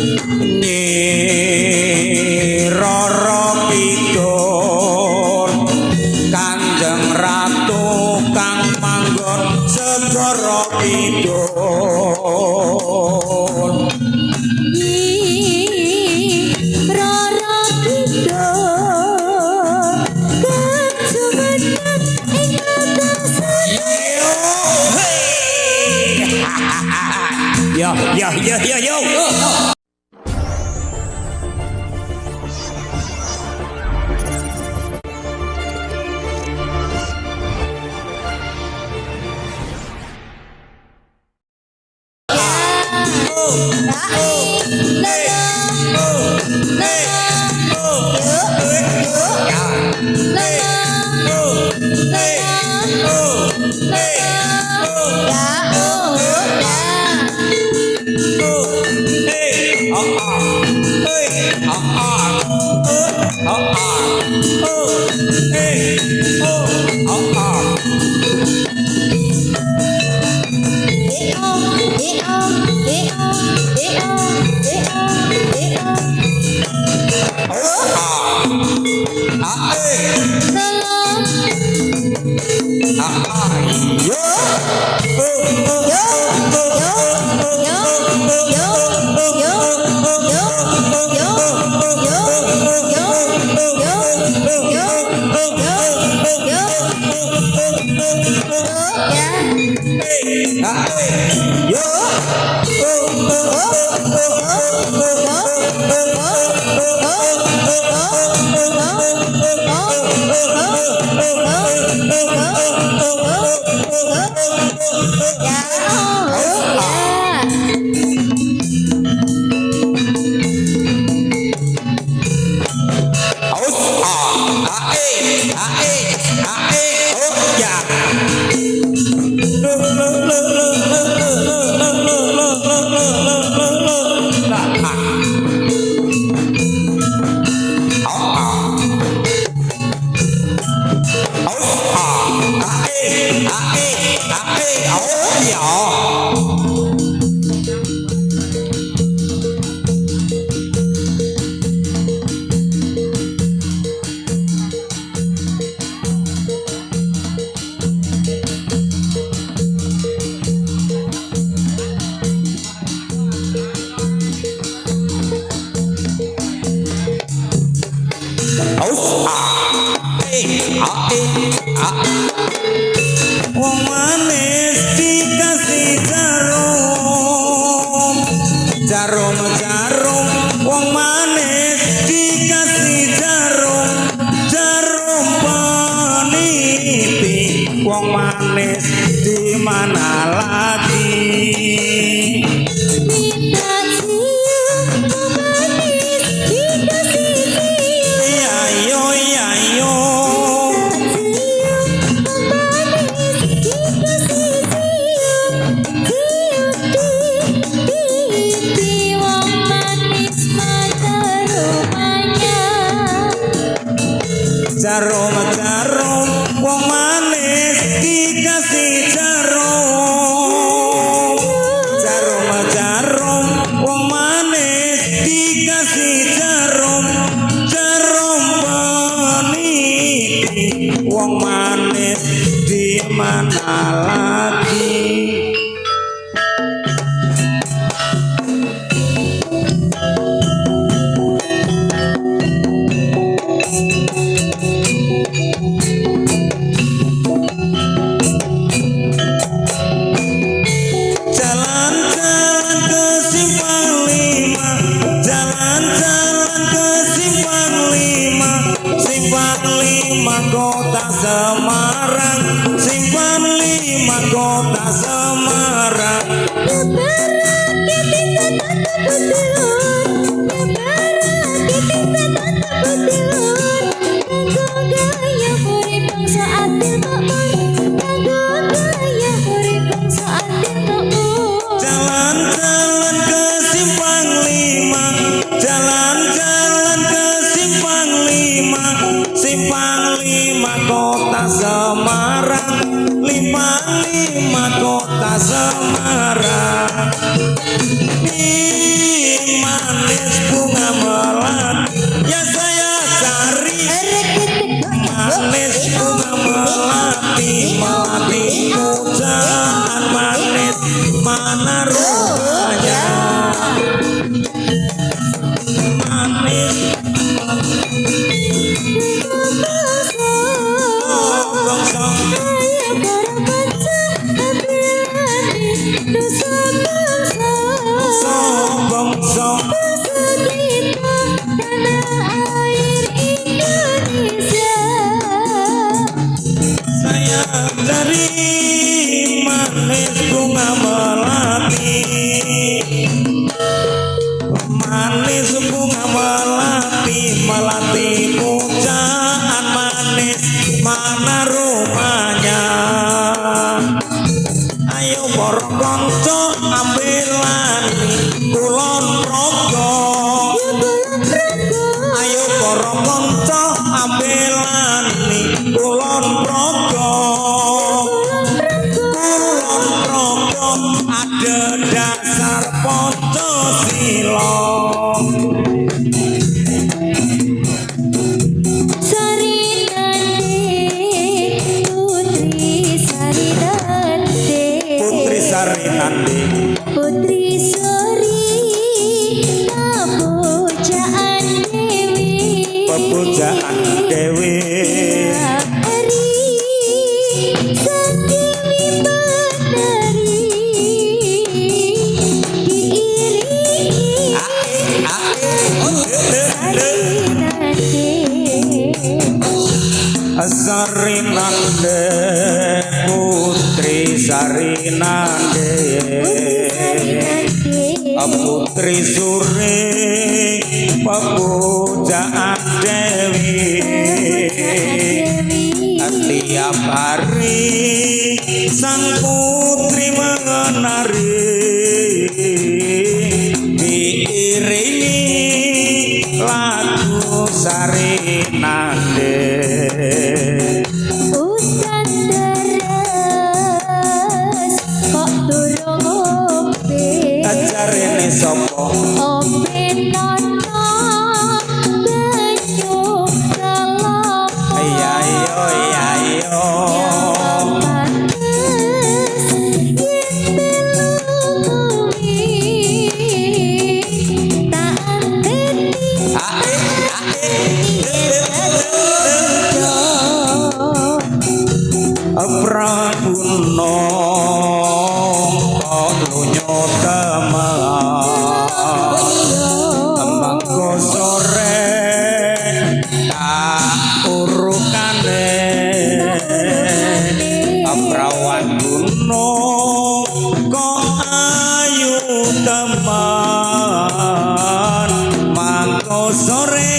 Nyi Roro Kidul Kanjeng Ratu kang manggon segara kidul Nyi Roro Kidul kejumeneng ing yo yo yo yo yo wong manis dikasih jarum jarum jarum wong manis dikasih jarum jarum peniti wong manis di mana lagi jarum jarum wong manis dikasih jarum jarum jarum wong manis dikasih jarum jarum peniti wong manis di mana lagi Kota Semarang Simpang 5 Kota Semarang jalan-jalan ke Simpang 5 jalan-jalan ke Simpang 5 Simpang 5 Kota Semarang 55 Kota Semarang di mana manis bunga melati ya saya cari manis bunga melati melati pujaan manis mana rupanya manis saya dari manis bunga melati manis bunga melati melati pujaan manis mana rupanya ayo para kanca ambilan kulon praga ayo para kanca ambilan kulon praga ada dasar Pancasila Putri Sarinande Putri Sori Pepujaan Dewi Pepujaan Dewi Ari Sang Dewi Menari Sarinande Putri Sarinande Putri Suri Pepujaan Dewi tiap hari sang putri menari diiringi lagu Sarinande Hutan deras kok durung ngombe ajarene sapa ombe nono banyu kelapa iya iya pantes yen melu kuwi tak anteni Praguna lunyo teman mangko sore tak urukane aprawan gunung kok ayu teman mangko sore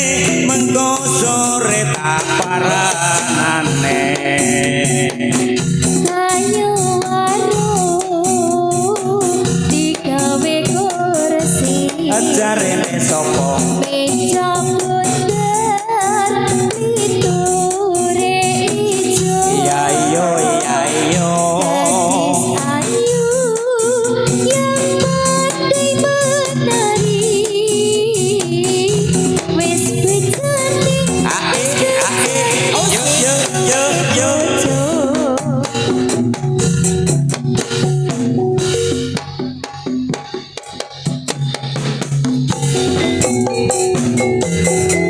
tak paranane kayu warung digawe kursi ajarene sapa meja bundar piture ijo iya gadis ayu yang pandai menari wis bejane yo Thank you.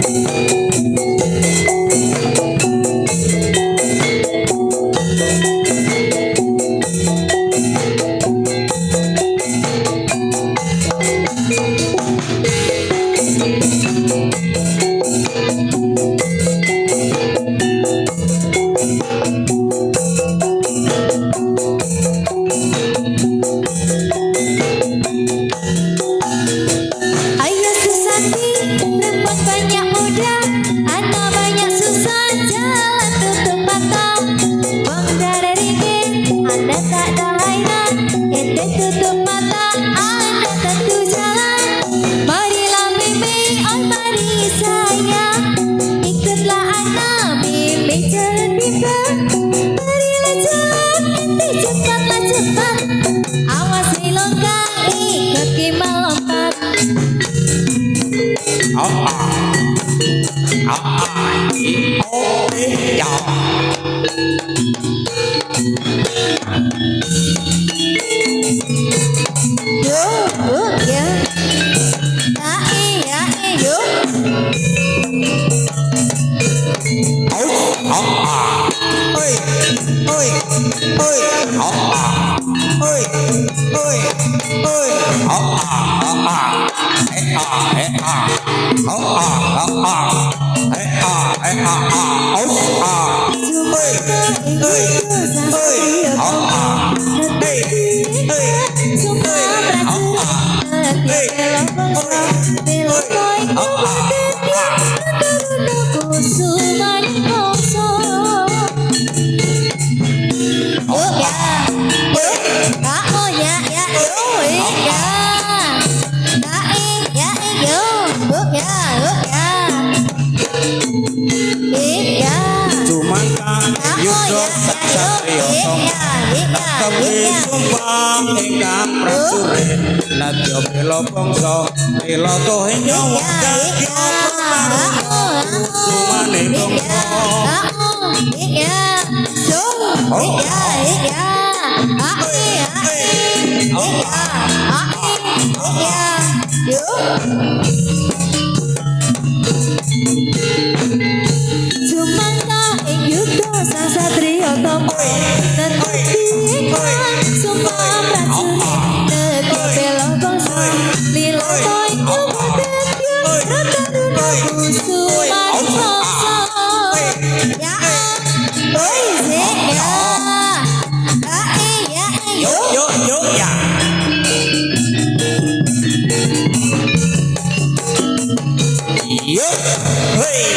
Nadya bela bangsa bela tohe nyawa kaya sumane bangsa Sumangka ing yuda sang satriya tapa tertikan sumpah prajurit teka bela bangsa lila toy kuwadetya rataruna kusuman bangsa ya oi zik ya yo ya yo hey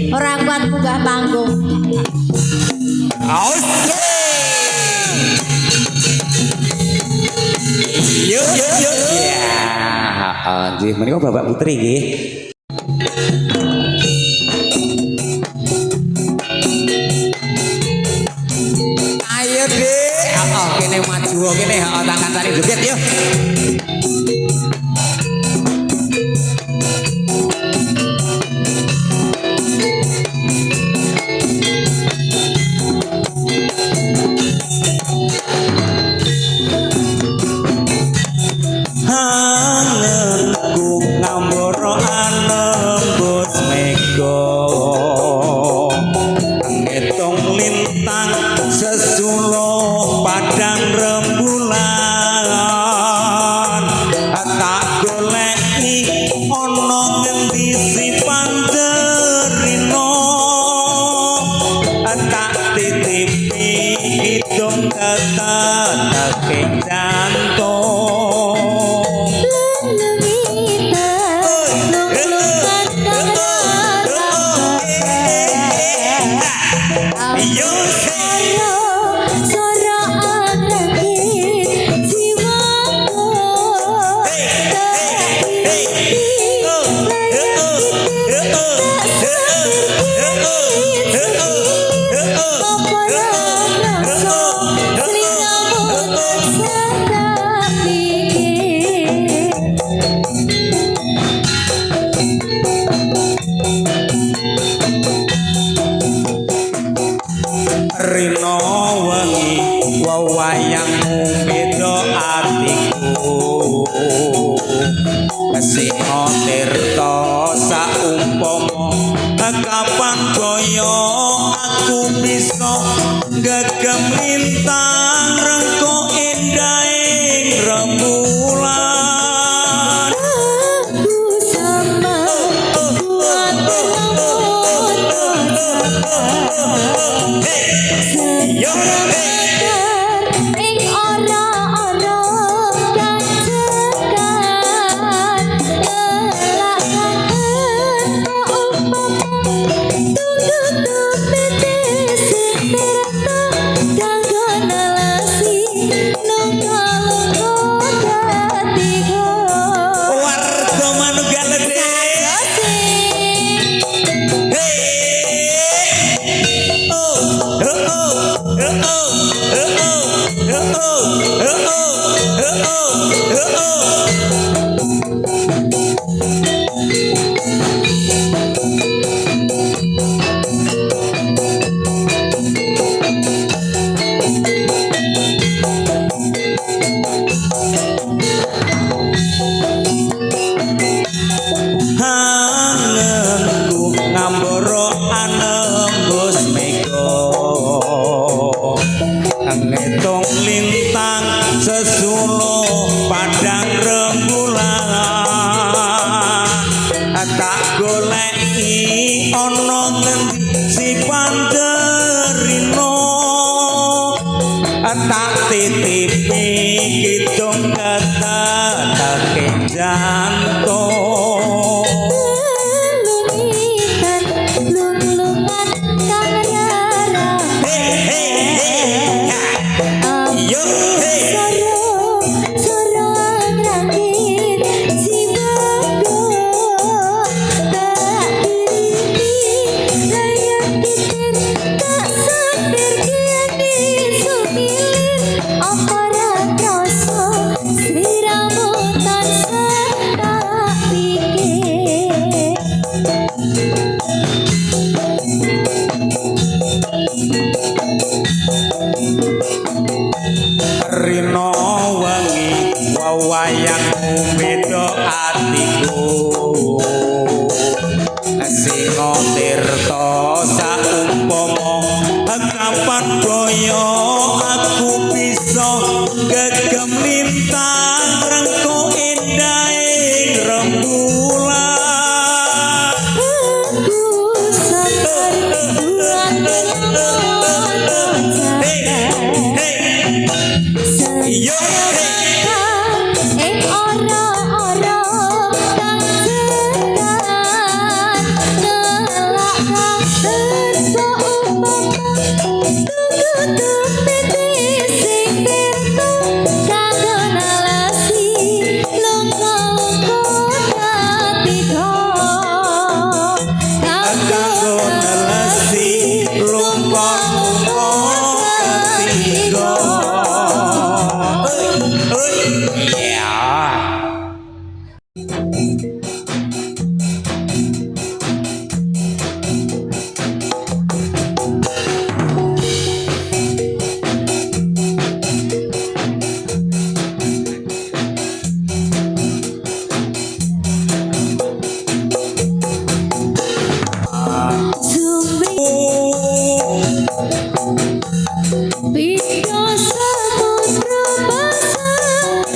Orang kuat munggah panggung. Yuk. Ya, nggih menika Bapak Putri nggih. Ayo, Dik. Kene maju kene, tangan tali joget yuk. Singa tirta saumpama gegem lintang rengko indah ing rembulan Aku sabar buat menyambut Senjata ing ora-ora kang cekan Ngelak kang terso Tutup titis sing tirta kanggo nalasi lungguh-lungguh katiga kanggo nelesi lumpur-lumpur ketiga ya Bida samudra pasang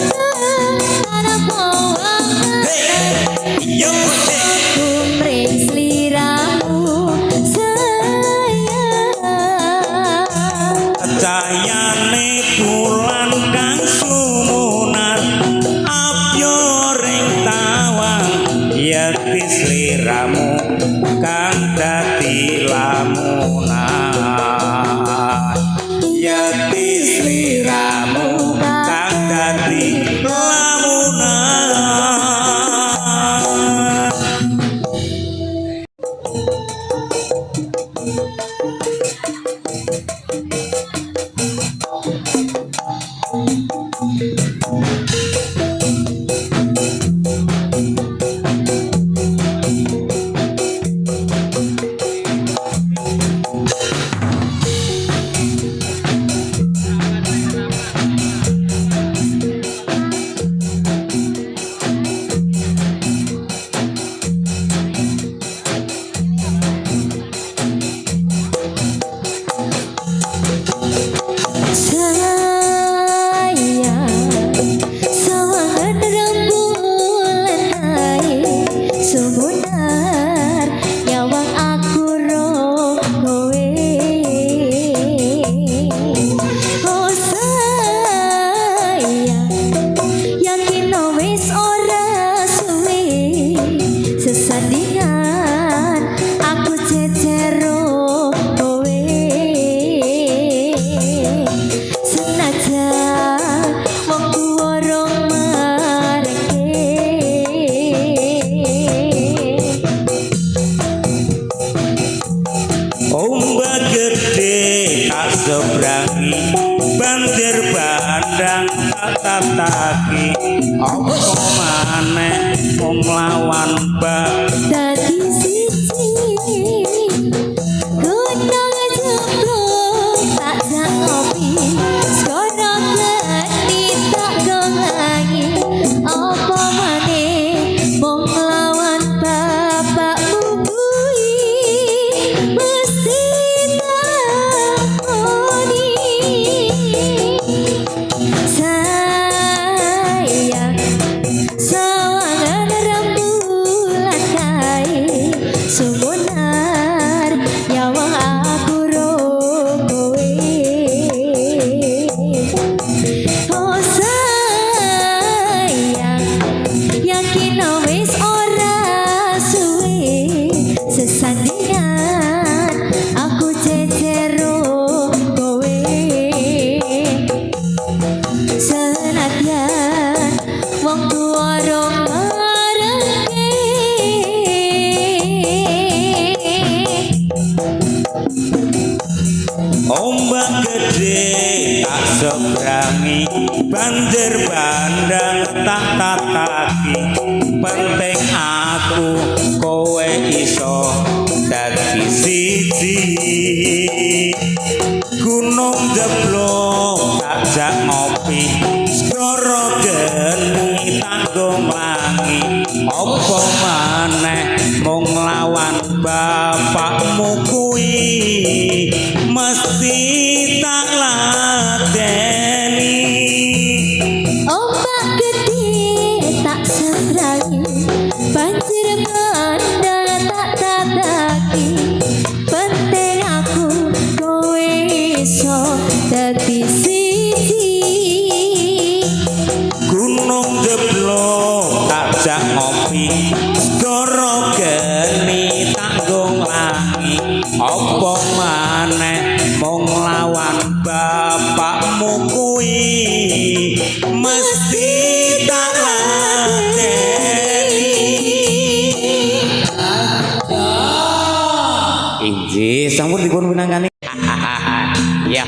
tanah bawang yo kumring sliramu sayang cahayane bulan kang sumunar abyoring tawang yati sliramu kang dadi lamunan yati sliramu kang dadi lamunan sebrangi banjir bandang tataki apa maneh mung lawan bak dadi siji gunung jemblung tak jak ngopi skoro geni tak gongangi apa maneh mung lawan bapakmu kuwi mesti takoni sayang sawangan rembulan kae sumunar nyawang aku ro kowe oh sayang yakin wis ora suwe sesandingan aku cecero kowe senadyan wong tuwa rong marenge ombak gede tak sebrangi banjir bandang tak tataki penting aku kowe iso dadi siji gunung jeblok tak jak ngopi skoro geni tak gomangi apa maneh mung lawan bapakmu kuwi mesti tak ladeni ngajak ngopi segara geni tanggung lagi apa maneh mung lawan bapakmu kuwi mesti tak lateni inggih sampun dipun pinangkani ya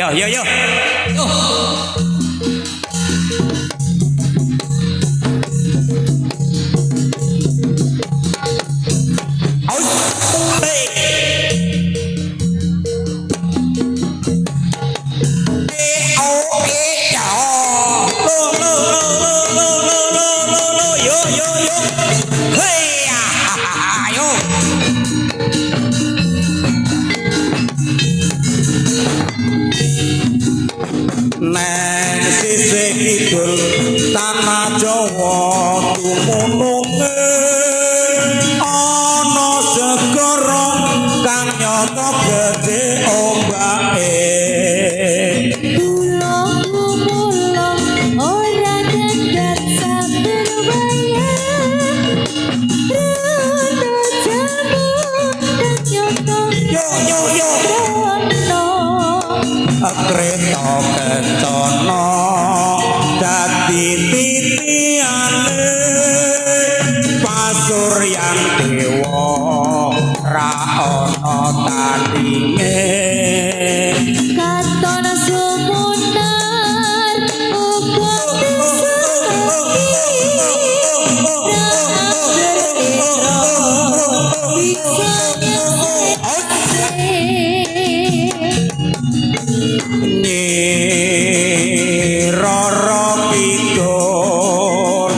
Yo. Yo. Neng sisih kidul tanah Jawa tumununge ana segara kang nyata gedhe ombake Pulang ora kendhat saben wayah Rono jamu dan nyoto Rono kreta kencana dadi titiane pasuryan dewa ra ana tandinge Katon sumunar uga Rara Kidul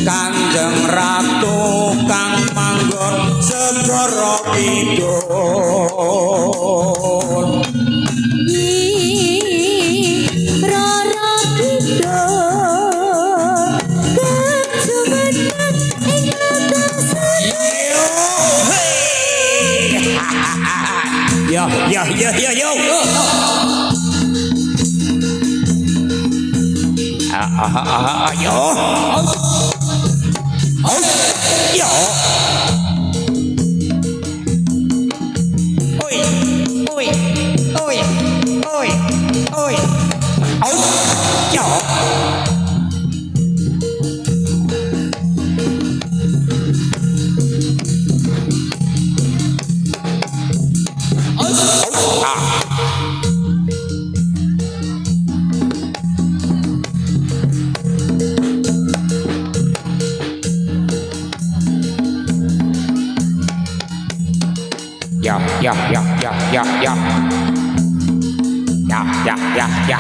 Kanjeng Ratu kang manggon segara kidul Rara Kidul kejumeneng ing lantasan Yo. Yo. Oi. Yo. ya. Ya. Ya.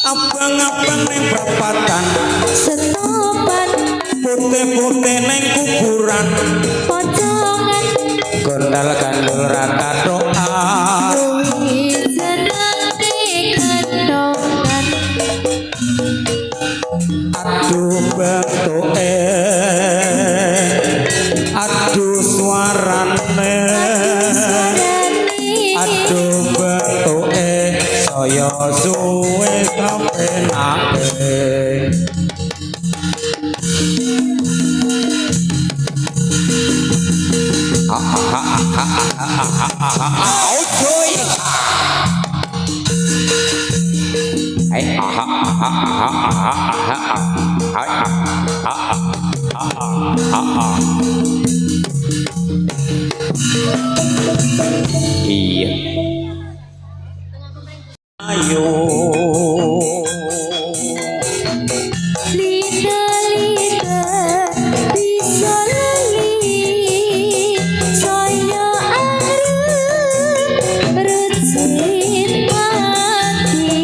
Abang-abang neng perapatan, Setopan putih-putih neng kuburan, pocongan gondal gandul raka doa. Luwi seneng dikendongan Aduh bentuke, aduh suarane, aduh bentuke, saya suwe kepenake. Cuy. Iya. Ayo. Lina-lina bisa lali saya arep recit mati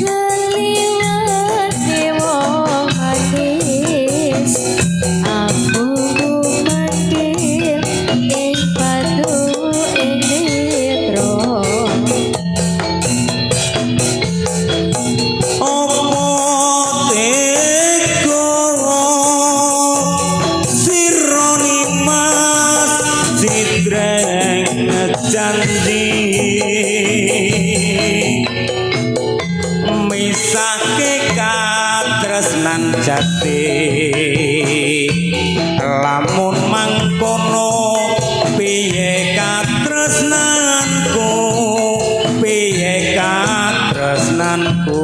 leliwane wong manis aku mandil ing padu ing netro janji misake katresnan jati lamun mangkono piye katresnanku piye katresnanku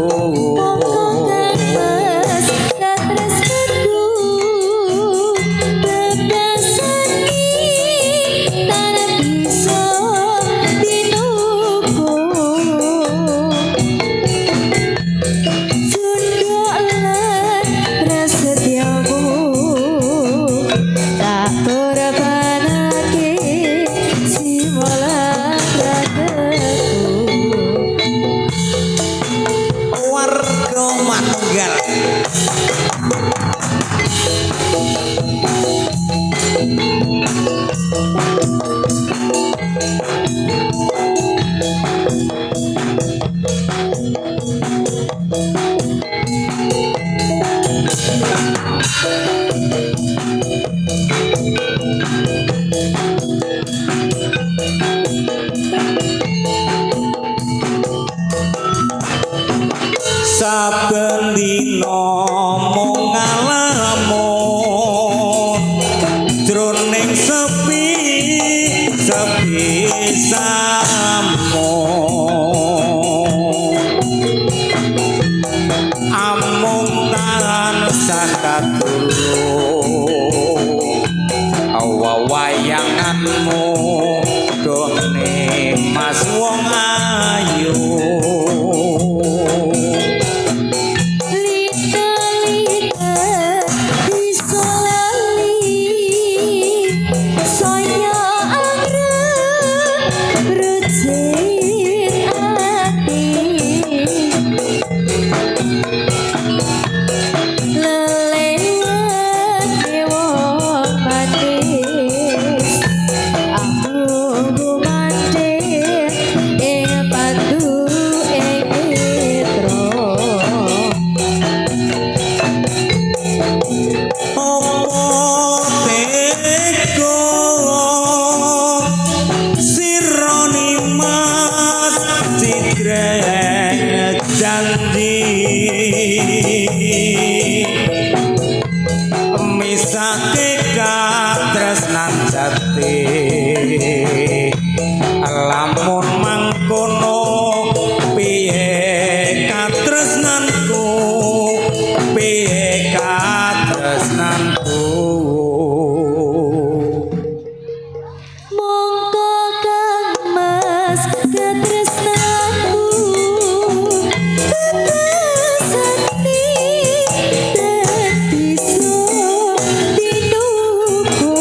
saben dina mung ngalamun jroning sepi samun amung tansah katulung satika tresnan jati lamun mangkono piye katresnanku piye katresnanku mongko kang mas katresnanku sakti dadi dinuku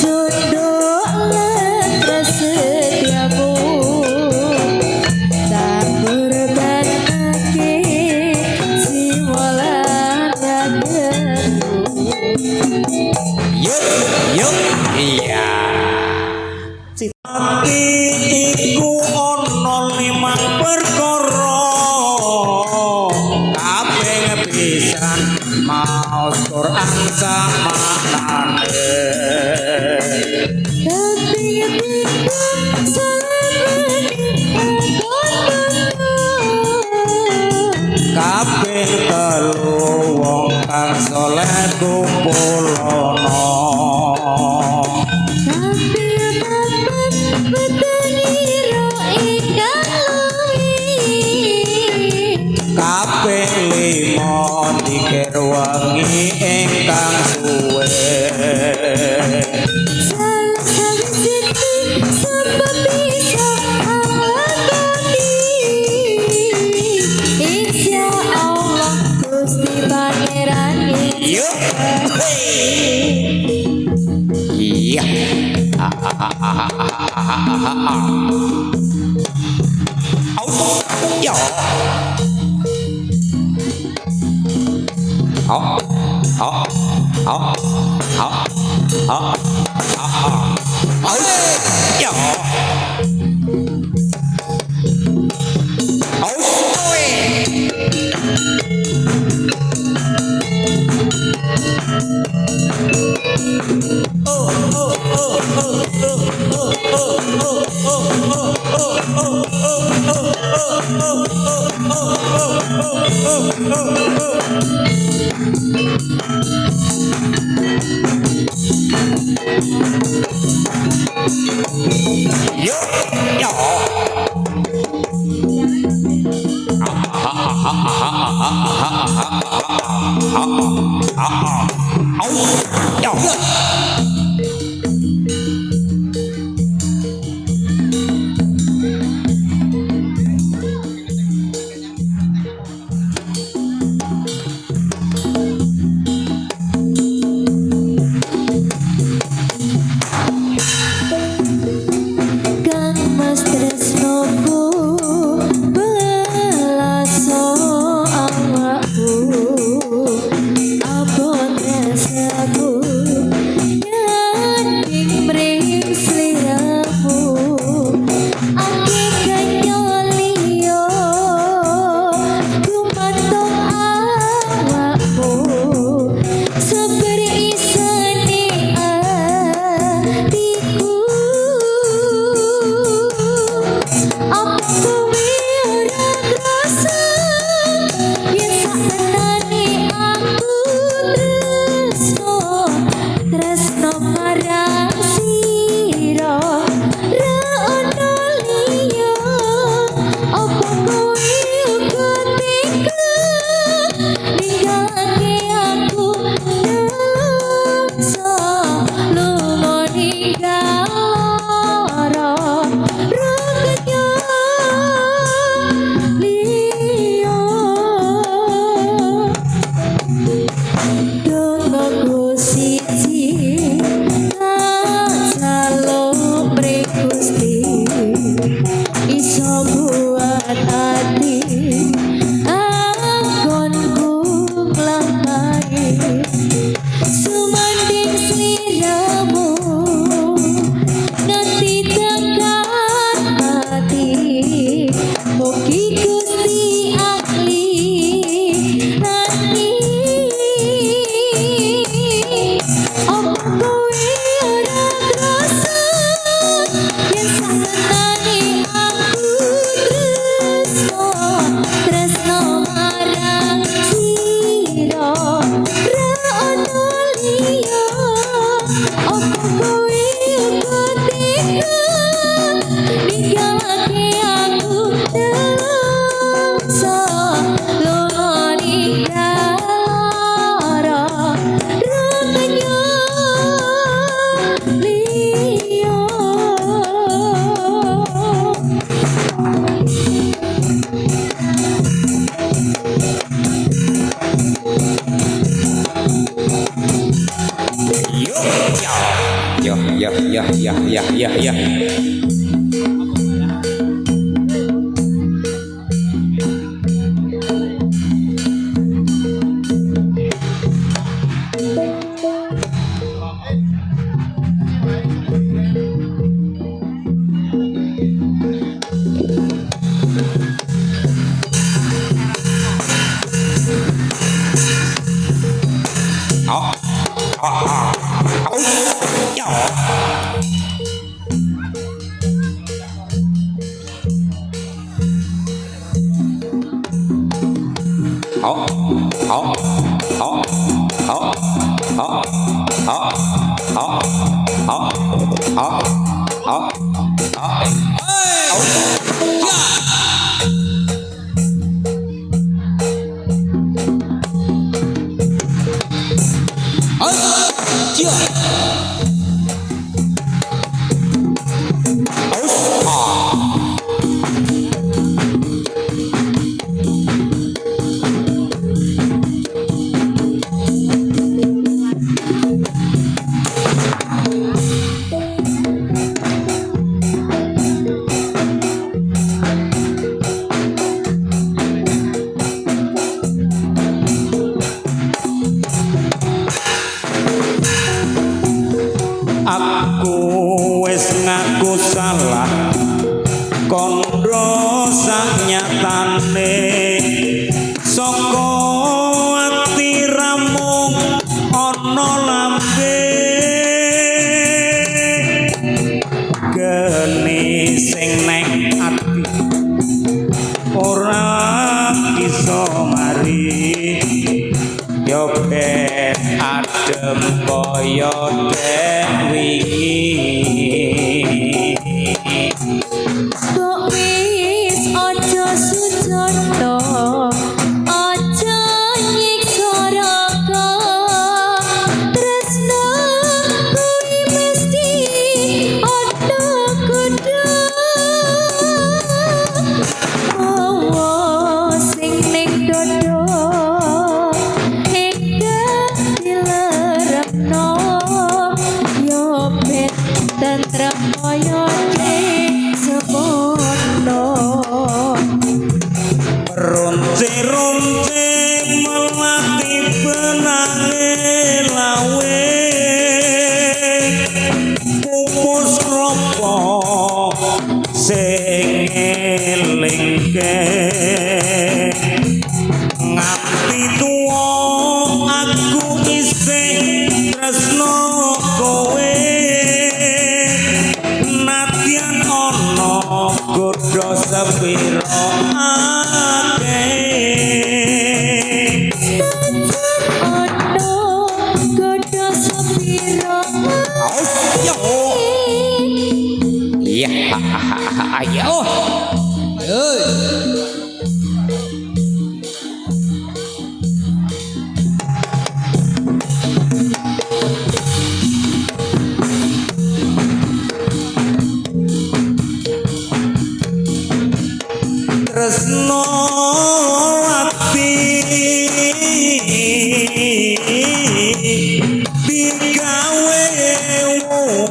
jodoh lan prasetyamu tak berbanake jiwa lan ragatku. yuk iya ati iku ana 5 perkara kabeh pisan maos Quran samanane kabeh telu wong kang saleh kumpulana kabeh 5 dikir wengi ingkang suwe yuk iya yo Kang mas tresnoku belaso awakku abot rasaku ya. Aku wis ngaku salah kandha sanyatane saka ati ramung ana lambe geni sing neng ati ora iso mari yo ben adem kaya wingi Kok wis aja sujono aja nyiksa raga tresno kuwi mesti ana kudu sing ning dodo enggak dilerepno yo ben tentrem kaya ronce-ronce melati benange lawe pupus klopo sing elingke nganti tuwa aku isih tresno kowe nadyan ana godho sepiro ayo tresno ati digawe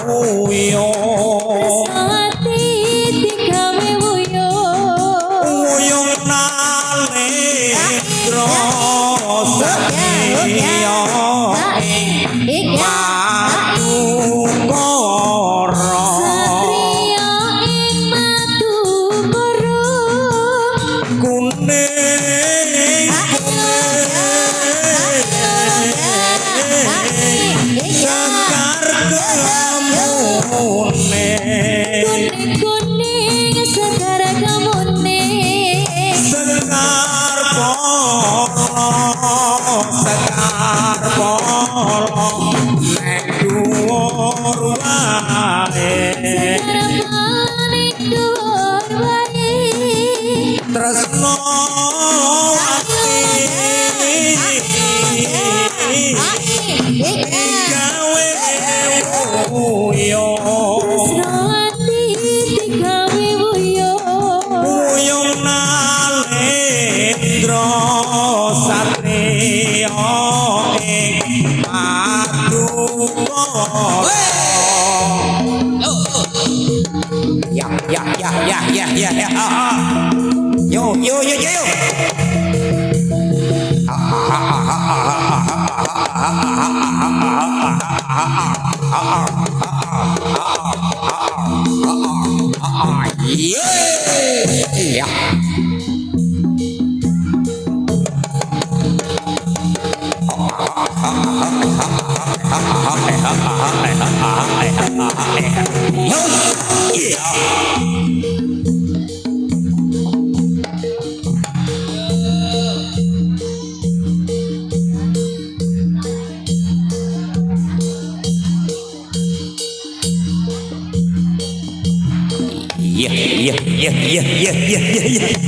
wuyo kuning sekar kamune sekar polo nek dhuwur wae tresno gawe wuyo satrio ing Ya. Yo. Yeah. Yeah.